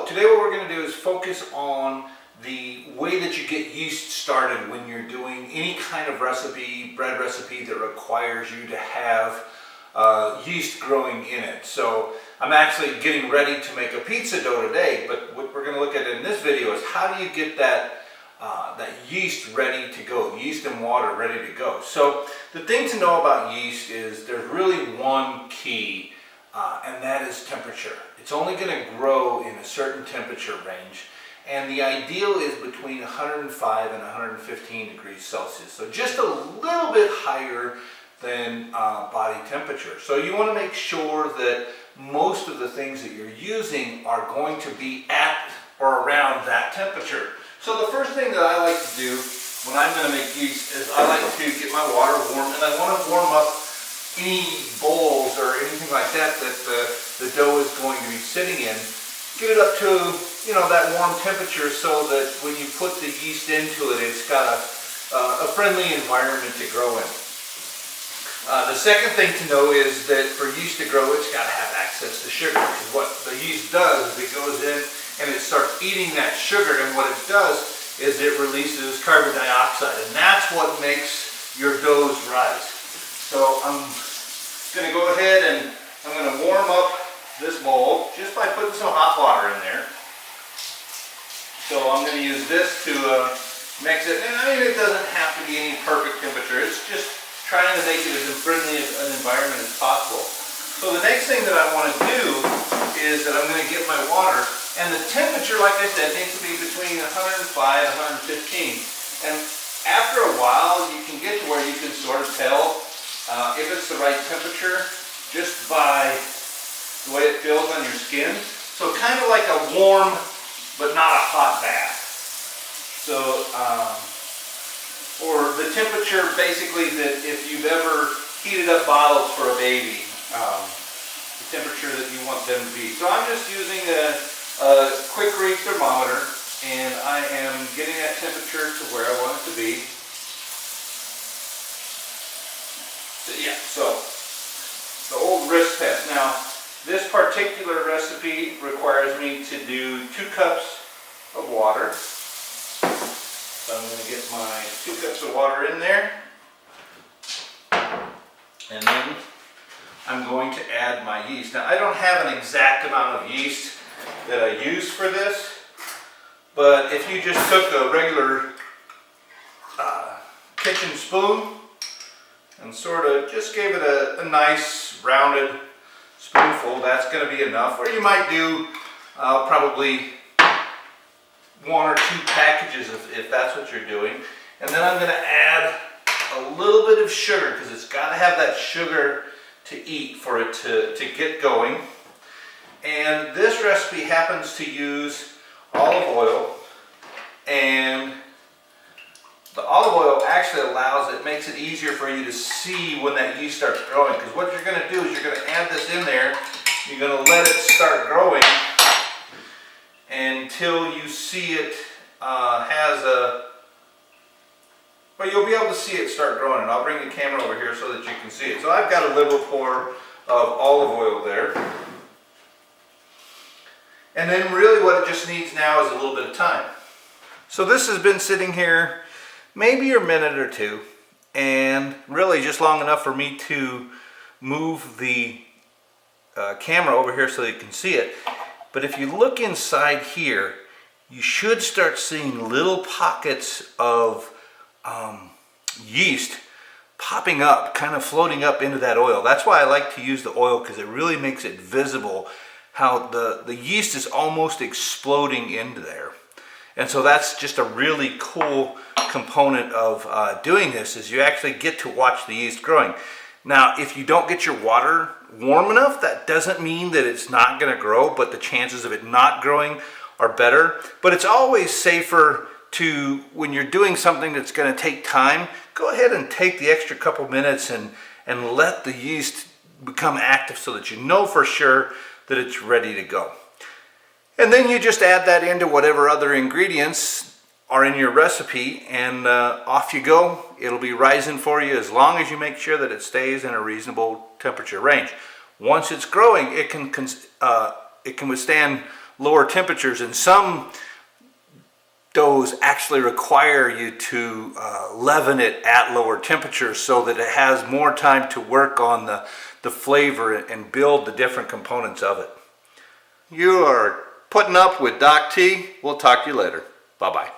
today what we're going to do is focus on the way that you get yeast started when you're doing any kind of recipe, bread recipe that requires you to have yeast growing in it. So I'm actually getting ready to make a pizza dough today, but what we're going to look at in this video is how do you get that yeast ready to go, yeast and water ready to go. So the thing to know about yeast is there's really one key, and that is temperature. It's only going to grow in a certain temperature range, and the ideal is between 105 and 115 degrees Celsius. So just a little bit higher than body temperature. So you want to make sure that most of the things that you're using are going to be at or around that temperature. So the first thing that I like to do when I'm going to make yeast is I like to get my water warm, and I want to warm up any bowls or anything like that that the dough is going to be sitting in. Get it up to, you know, that warm temperature so that when you put the yeast into it, it's got a friendly environment to grow in. The second thing to know is that for yeast to grow, it's got to have access to sugar. Because what the yeast does is it goes in and it starts eating that sugar, and what it does is it releases carbon dioxide, and that's what makes your doughs rise. So I'm going to go ahead and I'm going to warm up this bowl just by putting some hot water in there. So I'm going to use this to mix it, and I mean, it doesn't have to be any perfect temperature. It's just trying to make it as friendly an environment as possible. So the next thing that I want to do is that I'm going to get my water, and the temperature, like I said, needs to be between 105 and 115. And after a while, you can get to where you can sort of tell if it's the right temperature just by the way it feels on your skin. So kind of like a warm but not a hot bath. So, or the temperature basically that if you've ever heated up bottles for a baby, the temperature that you want them to be. So I'm just using a quick read thermometer, and I am getting that temperature to where I want it to be. So, yeah, so the old wrist test. Now, this particular recipe requires me to do 2 cups of water. So I'm going to get my 2 cups of water in there, and then I'm going to add my yeast. Now I don't have an exact amount of yeast that I use for this, but if you just took a regular kitchen spoon and sort of just gave it a nice rounded spoonful, that's going to be enough. Or you might do probably 1 or 2 packages if that's what you're doing. And then I'm going to add a little bit of sugar, because it's got to have that sugar to eat for it to get going. And this recipe happens to use olive oil, and the olive oil actually makes it easier for you to see when that yeast starts growing. Because what you're going to do is you're going to add this in there, you're going to let it start growing until you see it well, you'll be able to see it start growing, and I'll bring the camera over here so that you can see it. So I've got a little pour of olive oil there. And then really what it just needs now is a little bit of time. So this has been sitting here maybe a minute or 2, and really just long enough for me to move the camera over here so that you can see it. But if you look inside here, you should start seeing little pockets of yeast popping up, kind of floating up into that oil. That's why I like to use the oil, because it really makes it visible how the yeast is almost exploding into there. And so that's just a really cool component of doing this, is you actually get to watch the yeast growing. Now, if you don't get your water warm enough, that doesn't mean that it's not going to grow, but the chances of it not growing are better. But it's always safer to, when you're doing something that's going to take time, go ahead and take the extra couple minutes and let the yeast become active so that you know for sure that it's ready to go. And then you just add that into whatever other ingredients are in your recipe, and off you go. It'll be rising for you as long as you make sure that it stays in a reasonable temperature range. Once it's growing, it can withstand lower temperatures, and some doughs actually require you to leaven it at lower temperatures so that it has more time to work on the flavor and build the different components of it. You are putting up with Doc T. We'll talk to you later. Bye-bye.